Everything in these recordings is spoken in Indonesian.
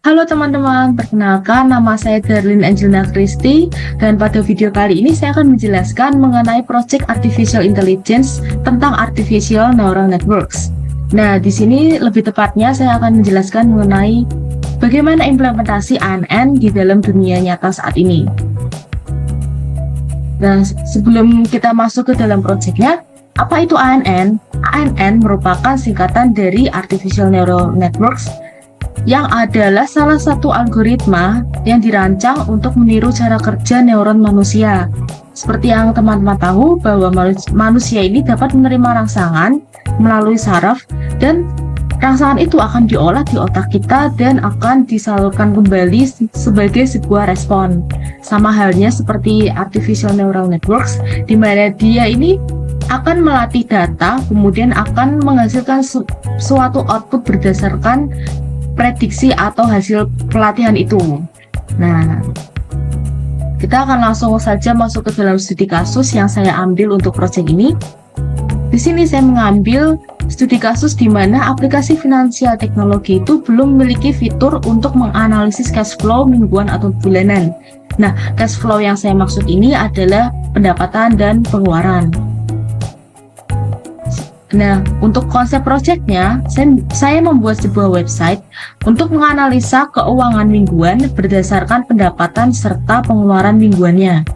Halo teman-teman, perkenalkan nama saya Darlin Angelina Christy dan pada video kali ini saya akan menjelaskan mengenai Project Artificial Intelligence tentang Artificial Neural Networks. Nah, di sini lebih tepatnya saya akan menjelaskan mengenai bagaimana implementasi ANN di dalam dunia nyata saat ini. Nah, sebelum kita masuk ke dalam proyeknya, apa itu ANN? ANN merupakan singkatan dari Artificial Neural Networks yang adalah salah satu algoritma yang dirancang untuk meniru cara kerja neuron manusia. Seperti yang teman-teman tahu bahwa manusia ini dapat menerima rangsangan melalui saraf dan rangsangan itu akan diolah di otak kita dan akan disalurkan kembali sebagai sebuah respon. Sama halnya seperti Artificial Neural Networks, di mana dia ini akan melatih data, kemudian akan menghasilkan suatu output berdasarkan prediksi atau hasil pelatihan itu. Nah, kita akan langsung saja masuk ke dalam studi kasus yang saya ambil untuk proyek ini. Di sini saya mengambil studi kasus di mana aplikasi finansial teknologi itu belum memiliki fitur untuk menganalisis cash flow mingguan atau bulanan. Nah, cash flow yang saya maksud ini adalah pendapatan dan pengeluaran. Nah, untuk konsep proyeknya, saya membuat sebuah website untuk menganalisa keuangan mingguan berdasarkan pendapatan serta pengeluaran mingguannya.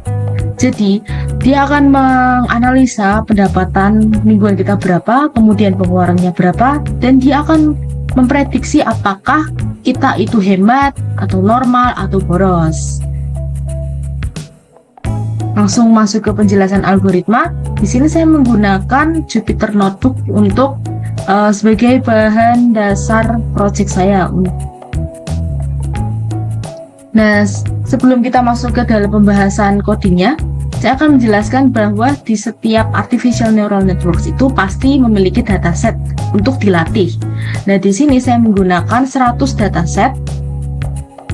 Jadi, dia akan menganalisa pendapatan mingguan kita berapa, kemudian pengeluarannya berapa, dan dia akan memprediksi apakah kita itu hemat, atau normal, atau boros. Langsung masuk ke penjelasan algoritma. Di sini saya menggunakan Jupyter Notebook untuk sebagai bahan dasar proyek saya. Nah, sebelum kita masuk ke dalam pembahasan codingnya, saya akan menjelaskan bahwa di setiap Artificial Neural Networks itu pasti memiliki dataset untuk dilatih. Nah, di sini saya menggunakan 100 dataset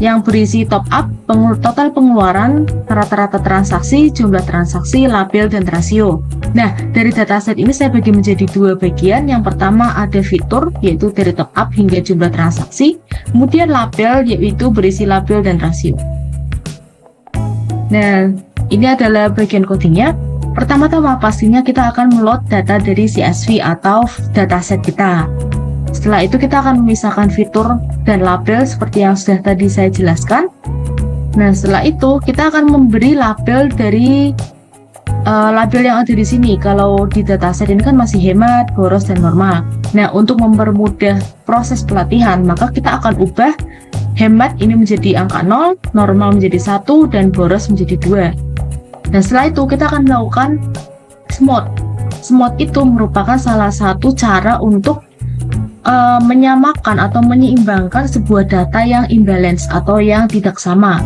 yang berisi top up, total pengeluaran, rata-rata transaksi, jumlah transaksi, label, dan rasio. Nah, dari dataset ini saya bagi menjadi dua bagian. Yang pertama ada fitur, yaitu dari top up hingga jumlah transaksi. Kemudian label, yaitu berisi label dan rasio. Nah, ini adalah bagian codingnya. Pertama-tama pastinya kita akan meload data dari CSV atau dataset kita. Setelah itu kita akan memisahkan fitur dan label seperti yang sudah tadi saya jelaskan. Nah, setelah itu kita akan memberi label dari label yang ada di sini. Kalau di dataset ini kan masih hemat, boros, dan normal. Nah, untuk mempermudah proses pelatihan, maka kita akan ubah hemat ini menjadi angka 0, normal menjadi 1, dan boros menjadi 2. Nah, setelah itu kita akan melakukan smooth. Smooth itu merupakan salah satu cara untuk menyamakan atau menyeimbangkan sebuah data yang imbalance atau yang tidak sama.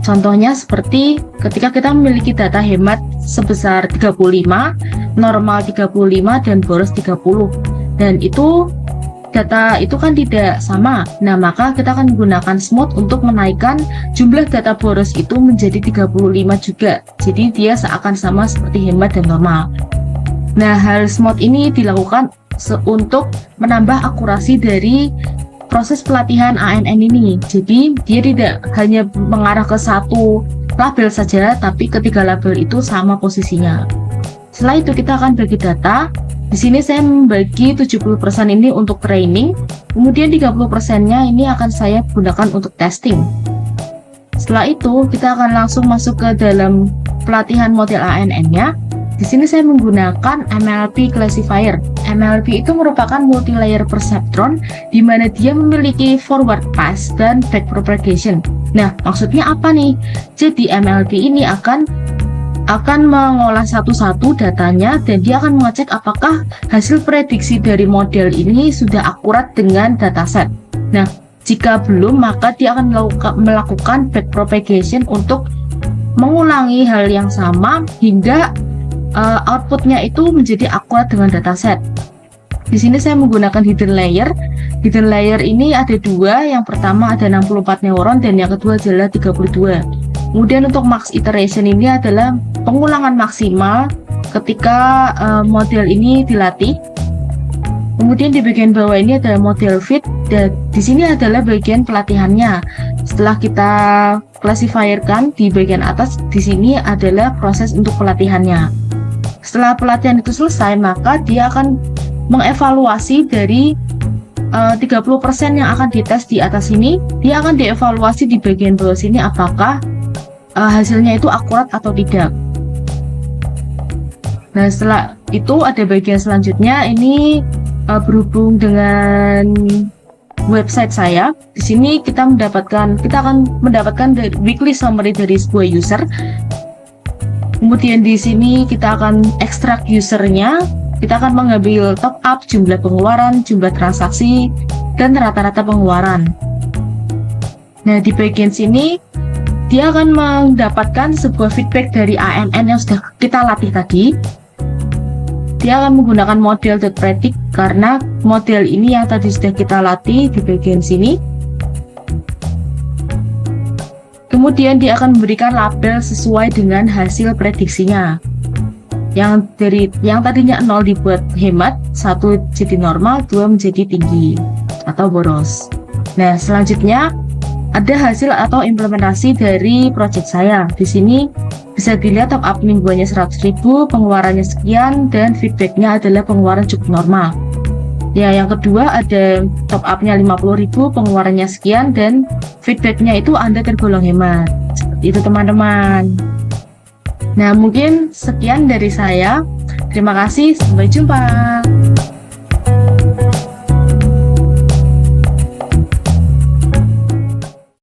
Contohnya seperti ketika kita memiliki data hemat sebesar 35, normal 35, dan boros 30. Dan itu data itu kan tidak sama. Nah, maka kita akan menggunakan smooth untuk menaikkan jumlah data boros itu menjadi 35 juga. Jadi dia seakan sama seperti hemat dan normal. Nah, hal smooth ini dilakukan untuk menambah akurasi dari proses pelatihan ANN ini. Jadi dia tidak hanya mengarah ke satu label saja, tapi ketiga label itu sama posisinya. Setelah itu kita akan bagi data. Di sini saya membagi 70% ini untuk training, kemudian 30%-nya ini akan saya gunakan untuk testing. Setelah itu kita akan langsung masuk ke dalam pelatihan model ANN-nya. Di sini saya menggunakan MLP classifier. MLP itu merupakan multi-layer perceptron di mana dia memiliki forward pass dan back propagation. Nah, maksudnya apa nih? Jadi MLP ini akan mengolah satu-satu datanya dan dia akan mengecek apakah hasil prediksi dari model ini sudah akurat dengan dataset. Nah, jika belum, maka dia akan melakukan back propagation untuk mengulangi hal yang sama hingga outputnya itu menjadi akurat dengan dataset. Di sini saya menggunakan hidden layer. Hidden layer ini ada dua. Yang pertama ada 64 neuron dan yang kedua adalah 32. Kemudian untuk max iteration ini adalah pengulangan maksimal ketika model ini dilatih. Kemudian di bagian bawah ini ada model fit, dan di sini adalah bagian pelatihannya. Setelah kita klasifierkan di bagian atas, di sini adalah proses untuk pelatihannya. Setelah pelatihan itu selesai, maka dia akan mengevaluasi dari 30% yang akan dites di atas ini, dia akan dievaluasi di bagian bawah sini apakah hasilnya itu akurat atau tidak. Nah, setelah itu ada bagian selanjutnya, ini berhubung dengan website saya. Di sini kita akan mendapatkan weekly summary dari sebuah user. Kemudian di sini kita akan ekstrak usernya. Kita akan mengambil top up, jumlah pengeluaran, jumlah transaksi, dan rata-rata pengeluaran. Nah, di bagian sini dia akan mendapatkan sebuah feedback dari AMN yang sudah kita latih tadi. Dia akan menggunakan model .predict karena model ini yang tadi sudah kita latih di bagian sini. Kemudian dia akan memberikan label sesuai dengan hasil prediksinya. Yang tadinya 0 dibuat hemat, 1 jadi normal, 2 menjadi tinggi atau boros. Nah, selanjutnya ada hasil atau implementasi dari project saya. Di sini bisa dilihat top up mingguannya 100.000, pengeluarannya sekian, dan feedbacknya adalah pengeluaran cukup normal. Ya, yang kedua ada top upnya 50.000, pengeluarannya sekian, dan feedbacknya itu Anda tergolong hemat. Seperti itu teman-teman. Nah, mungkin sekian dari saya. Terima kasih, sampai jumpa.